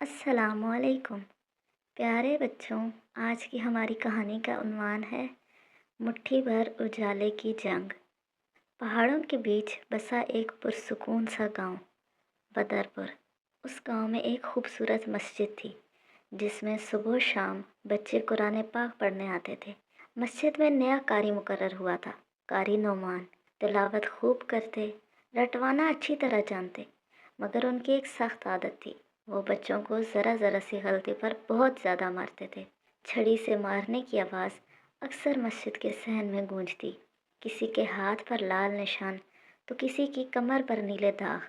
अस्सलाम वालेकुम। प्यारे बच्चों, आज की हमारी कहानी का उन्वान है मुट्ठी भर उजाले की जंग। पहाड़ों के बीच बसा एक पुरसुकून सा गांव, बदरपुर। उस गांव में एक खूबसूरत मस्जिद थी जिसमें सुबह शाम बच्चे कुरान पाक पढ़ने आते थे। मस्जिद में नया कारी मुकर्रर हुआ था। कारी नोमान तिलावत खूब करते, रटवाना अच्छी तरह जानते, मगर उनकी एक सख्त आदत थी। वो बच्चों को ज़रा ज़रा सी गलती पर बहुत ज़्यादा मारते थे। छड़ी से मारने की आवाज़ अक्सर मस्जिद के सहन में गूंजती। किसी के हाथ पर लाल निशान तो किसी की कमर पर नीले दाग।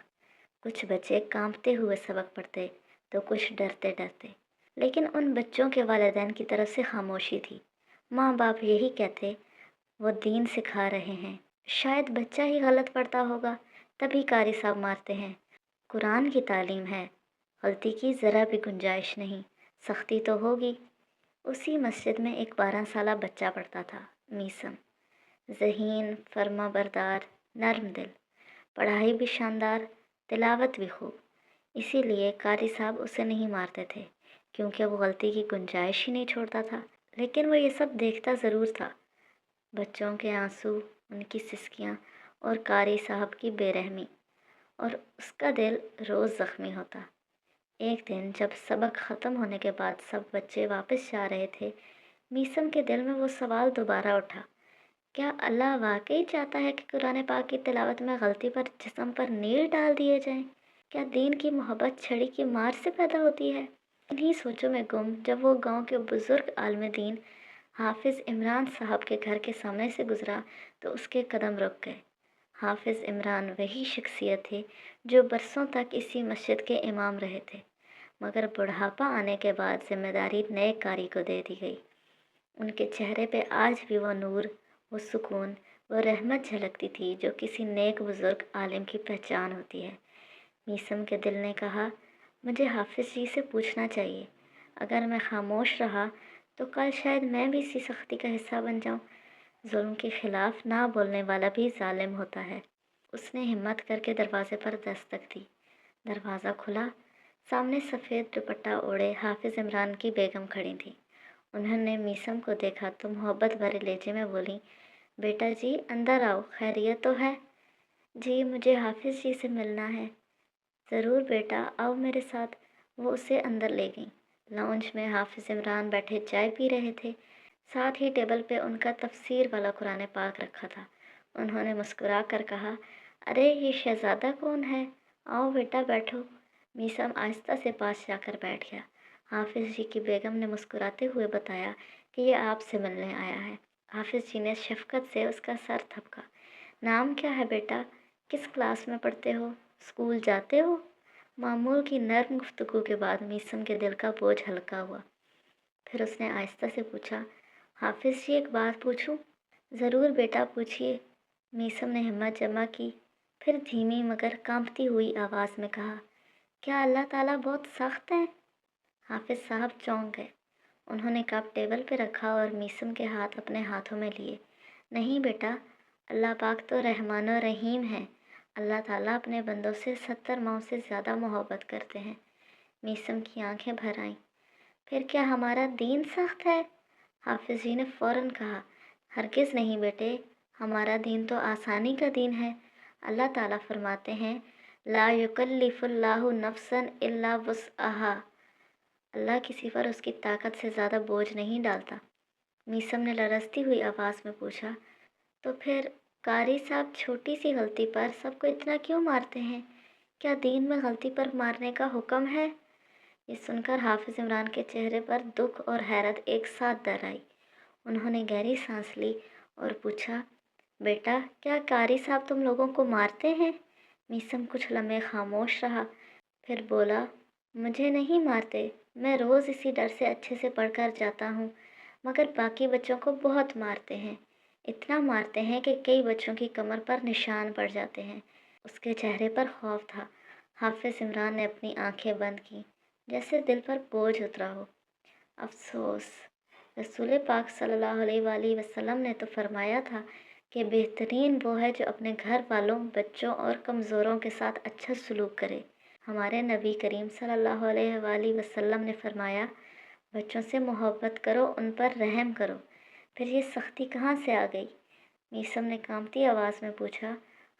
कुछ बच्चे कांपते हुए सबक पढ़ते तो कुछ डरते डरते, लेकिन उन बच्चों के वालिदैन की तरफ से खामोशी थी। माँ बाप यही कहते, वो दीन सिखा रहे हैं, शायद बच्चा ही गलत पढ़ता होगा तभी कारी साहब मारते हैं। कुरान की तालीम है, गलती की ज़रा भी गुंजाइश नहीं, सख्ती तो होगी। उसी मस्जिद में एक 12 साला बच्चा पढ़ता था, मीसम। ज़हीन, फर्माबरदार, नर्म दिल, पढ़ाई भी शानदार, तिलावत भी खूब। इसीलिए कारी साहब उसे नहीं मारते थे, क्योंकि वो गलती की गुंजाइश ही नहीं छोड़ता था। लेकिन वो ये सब देखता ज़रूर था, बच्चों के आंसू, उनकी सिसकियाँ और कारी साहब की बेरहमी, और उसका दिल रोज़ ज़ख्मी होता। एक दिन जब सबक ख़त्म होने के बाद सब बच्चे वापस जा रहे थे, मीसम के दिल में वो सवाल दोबारा उठा, क्या अल्लाह वाकई चाहता है कि कुरान पाक की तिलावत में गलती पर जिस्म पर नील डाल दिए जाएं? क्या दीन की मोहब्बत छड़ी की मार से पैदा होती है? इन्हीं सोचों में गुम जब वो गांव के बुज़ुर्ग आलिम दीन हाफिज़ इमरान साहब के घर के सामने से गुज़रा तो उसके कदम रुक गए। हाफिज़ इमरान वही शख्सियत थे जो बरसों तक इसी मस्जिद के इमाम रहे थे, मगर बुढ़ापा आने के बाद जिम्मेदारी नए कारी को दे दी गई। उनके चेहरे पे आज भी वो नूर, वो सुकून, वो रहमत झलकती थी जो किसी नेक बुज़ुर्ग आलिम की पहचान होती है। मीसम के दिल ने कहा, मुझे हाफिज़ जी से पूछना चाहिए। अगर मैं खामोश रहा तो कल शायद मैं भी इसी सख्ती का हिस्सा बन जाऊं। जुल्म के खिलाफ ना बोलने वाला भी जालिम होता है। उसने हिम्मत करके दरवाजे पर दस्तक दी। दरवाज़ा खुला। सामने सफ़ेद दुपट्टा ओढ़े हाफिज़ इमरान की बेगम खड़ी थी। उन्होंने मीसम को देखा तो मोहब्बत भरे लहजे में बोली, बेटा जी अंदर आओ, खैरियत तो है? जी मुझे हाफिज़ जी से मिलना है। ज़रूर बेटा, आओ मेरे साथ। वो उसे अंदर ले गई। लाउंज में हाफिज़ इमरान बैठे चाय पी रहे थे। साथ ही टेबल पे उनका तफसीर वाला कुरान पाक रखा था। उन्होंने मुस्कुरा कर कहा, अरे ये शहज़ादा कौन है? आओ बेटा बैठो। मीसम आहिस्ता से पास जाकर बैठ गया। हाफिज़ जी की बेगम ने मुस्कुराते हुए बताया कि ये आपसे मिलने आया है। हाफिज़ जी ने शफ़क़त से उसका सर थपका। नाम क्या है बेटा? किस क्लास में पढ़ते हो? स्कूल जाते हो? मामूल की नर्म गुफ्तगू के बाद मीसम के दिल का बोझ हल्का हुआ। फिर उसने आहिस्ता से पूछा, हाफिज़ जी एक बात पूछूं? ज़रूर बेटा पूछिए। मीसम ने हिम्मत जमा की, फिर धीमी मगर कांपती हुई आवाज़ में कहा, क्या अल्लाह ताला बहुत सख्त है? हाफिज़ साहब चौंक गए। उन्होंने कप टेबल पर रखा और मीसम के हाथ अपने हाथों में लिए। नहीं बेटा, अल्लाह पाक तो रहमान और रहीम है। अल्लाह ताला अपने बंदों से 70 माओं से ज़्यादा मोहब्बत करते हैं। मीसम की आंखें भर आईं। फिर क्या हमारा दीन सख्त है? हाफिज़ जी ने फ़ौरन कहा, हरगिज़ नहीं बेटे, हमारा दीन तो आसानी का दीन है। अल्लाह ताला फरमाते हैं, ला युकल्लिफुल्लाहु नफ्सन इल्ला वुस्अहा। अल्लाह किसी पर उसकी ताकत से ज़्यादा बोझ नहीं डालता। मीसम ने लरजती हुई आवाज़ में पूछा, तो फिर कारी साहब छोटी सी गलती पर सबको इतना क्यों मारते हैं? क्या दीन में गलती पर मारने का हुक्म है? ये सुनकर हाफिज़ इमरान के चेहरे पर दुख और हैरत एक साथ दर आई। उन्होंने गहरी सांस ली और पूछा, बेटा क्या कारी साहब तुम लोगों को मारते हैं? मीसम कुछ लम्हे खामोश रहा, फिर बोला, मुझे नहीं मारते, मैं रोज़ इसी डर से अच्छे से पढ़कर जाता हूँ, मगर बाकी बच्चों को बहुत मारते हैं। इतना मारते हैं कि कई बच्चों की कमर पर निशान पड़ जाते हैं। उसके चेहरे पर खौफ था। हाफिज़ इमरान ने अपनी आंखें बंद की, जैसे दिल पर बोझ उतरा हो। अफसोस, रसूल पाक सल्लल्लाहु अलैहि वसल्लम ने तो फरमाया था कि बेहतरीन वो है जो अपने घर वालों, बच्चों और कमज़ोरों के साथ अच्छा सलूक करे। ہمارے نبی کریم صلی اللہ علیہ وآلہ وسلم نے فرمایا، بچوں سے محبت کرو، ان پر رحم کرو۔ پھر یہ سختی کہاں سے آ گئی؟ میثم نے کانپتی آواز میں پوچھا،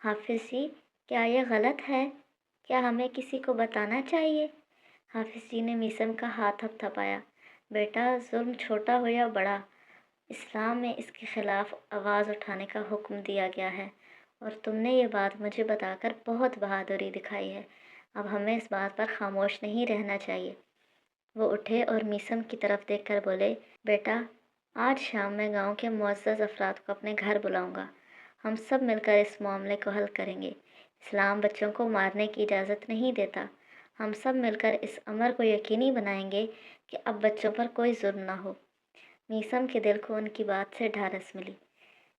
حافظ جی کیا یہ غلط ہے؟ کیا ہمیں کسی کو بتانا چاہیے؟ حافظ جی نے میثم کا ہاتھ تھپ تھپایا، بیٹا ظلم چھوٹا ہو یا بڑا، اسلام میں اس کے خلاف آواز اٹھانے کا حکم دیا گیا ہے، اور تم نے یہ بات مجھے بتا کر بہت بہادری دکھائی ہے۔ اب ہمیں اس بات پر خاموش نہیں رہنا چاہیے۔ وہ اٹھے اور میثم کی طرف دیکھ کر بولے، بیٹا آج شام میں گاؤں کے معزز افراد کو اپنے گھر بلاؤں گا۔ ہم سب مل کر اس معاملے کو حل کریں گے۔ اسلام بچوں کو مارنے کی اجازت نہیں دیتا۔ ہم سب مل کر اس امر کو یقینی بنائیں گے کہ اب بچوں پر کوئی ظلم نہ ہو۔ میثم کے دل کو ان کی بات سے ڈھارس ملی۔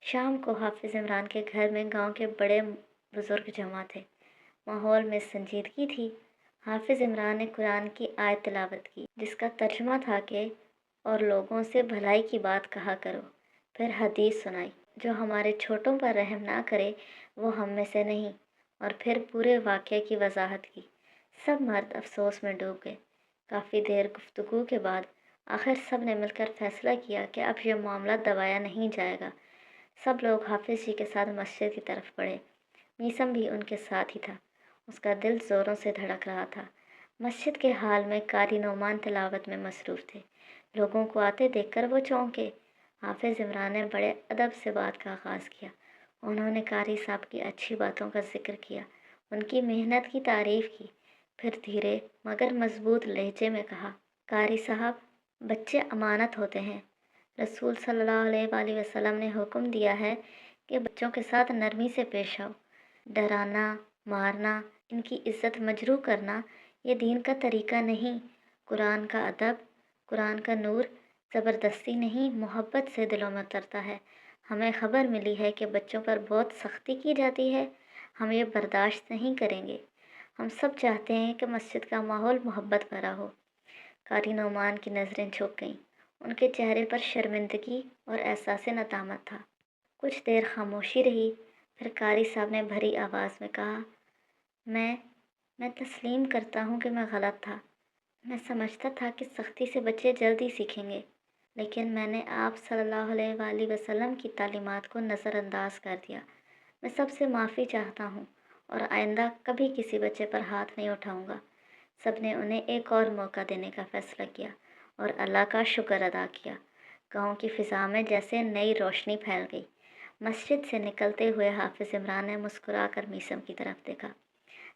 شام کو حافظ عمران کے گھر میں گاؤں کے بڑے بزرگ جمع تھے۔ ماحول میں سنجیدگی تھی۔ حافظ عمران نے قرآن کی آیت تلاوت کی، جس کا ترجمہ تھا کہ اور لوگوں سے بھلائی کی بات کہا کرو۔ پھر حدیث سنائی، جو ہمارے چھوٹوں پر رحم نہ کرے وہ ہم میں سے نہیں، اور پھر پورے واقعے کی وضاحت کی۔ سب مرد افسوس میں ڈوب گئے۔ کافی دیر گفتگو کے بعد آخر سب نے مل کر فیصلہ کیا کہ اب یہ معاملہ دبایا نہیں جائے گا۔ سب لوگ حافظ جی کے ساتھ مسجد کی طرف بڑھے۔ میثم بھی ان کے ساتھ ہی تھا۔ اس کا دل زوروں سے دھڑک رہا تھا۔ مسجد کے حال میں قاری نعمان تلاوت میں مصروف تھے۔ لوگوں کو آتے دیکھ کر وہ چونکے۔ حافظ عمران نے بڑے ادب سے بات کا آغاز کیا۔ انہوں نے قاری صاحب کی اچھی باتوں کا ذکر کیا، ان کی محنت کی تعریف کی، پھر دھیرے مگر مضبوط لہجے میں کہا، قاری صاحب بچے امانت ہوتے ہیں۔ رسول صلی اللہ علیہ وآلہ وسلم نے حکم دیا ہے کہ بچوں کے ساتھ نرمی سے پیش آؤ۔ ڈرانا، مارنا، ان کی عزت مجروح کرنا یہ دین کا طریقہ نہیں۔ قرآن کا ادب، قرآن کا نور زبردستی نہیں، محبت سے دلوں میں اترتا ہے۔ ہمیں خبر ملی ہے کہ بچوں پر بہت سختی کی جاتی ہے، ہم یہ برداشت نہیں کریں گے۔ ہم سب چاہتے ہیں کہ مسجد کا ماحول محبت بھرا ہو۔ قاری نعمان کی نظریں جھک گئیں۔ ان کے چہرے پر شرمندگی اور احساس ندامت تھا۔ کچھ دیر خاموشی رہی، پھر قاری صاحب نے بھری آواز میں کہا، میں تسلیم کرتا ہوں کہ میں غلط تھا۔ میں سمجھتا تھا کہ سختی سے بچے جلدی سیکھیں گے، لیکن میں نے آپ صلی اللہ علیہ وآلہ وسلم کی تعلیمات کو نظر انداز کر دیا۔ میں سب سے معافی چاہتا ہوں اور آئندہ کبھی کسی بچے پر ہاتھ نہیں اٹھاؤں گا۔ سب نے انہیں ایک اور موقع دینے کا فیصلہ کیا اور اللہ کا شکر ادا کیا۔ گاؤں کی فضا میں جیسے نئی روشنی پھیل گئی۔ مسجد سے نکلتے ہوئے حافظ عمران نے مسکرا کر میثم کی طرف دیکھا،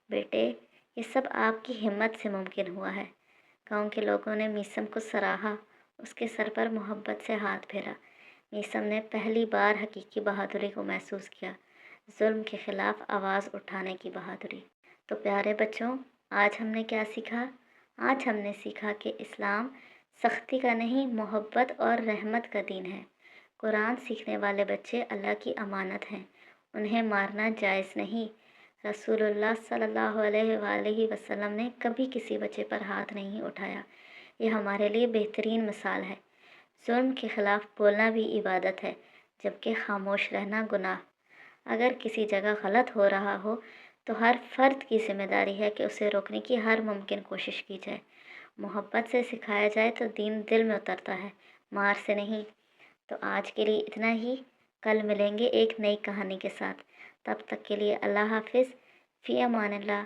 بیٹے یہ سب آپ کی ہمت سے ممکن ہوا ہے۔ گاؤں کے لوگوں نے میثم کو سراہا، اس کے سر پر محبت سے ہاتھ پھیرا۔ میثم نے پہلی بار حقیقی بہادری کو محسوس کیا، ظلم کے خلاف آواز اٹھانے کی بہادری۔ تو پیارے بچوں، آج ہم نے کیا سیکھا؟ آج ہم نے سیکھا کہ اسلام سختی کا نہیں، محبت اور رحمت کا دین ہے۔ قرآن سیکھنے والے بچے اللہ کی امانت ہیں، انہیں مارنا جائز نہیں۔ رسول اللہ صلی اللہ علیہ وآلہ وسلم نے کبھی کسی بچے پر ہاتھ نہیں اٹھایا۔ یہ ہمارے لیے بہترین مثال ہے۔ ظلم کے خلاف بولنا بھی عبادت ہے، جبکہ خاموش رہنا گناہ۔ اگر کسی جگہ غلط ہو رہا ہو تو ہر فرد کی ذمہ داری ہے کہ اسے روکنے کی ہر ممکن کوشش کی جائے۔ محبت سے سکھایا جائے تو دین دل میں اترتا ہے، مار سے نہیں۔ تو آج کے لیے اتنا ہی، کل ملیں گے ایک نئی کہانی کے ساتھ۔ تب تک کے لیے اللہ حافظ، فی امان اللہ۔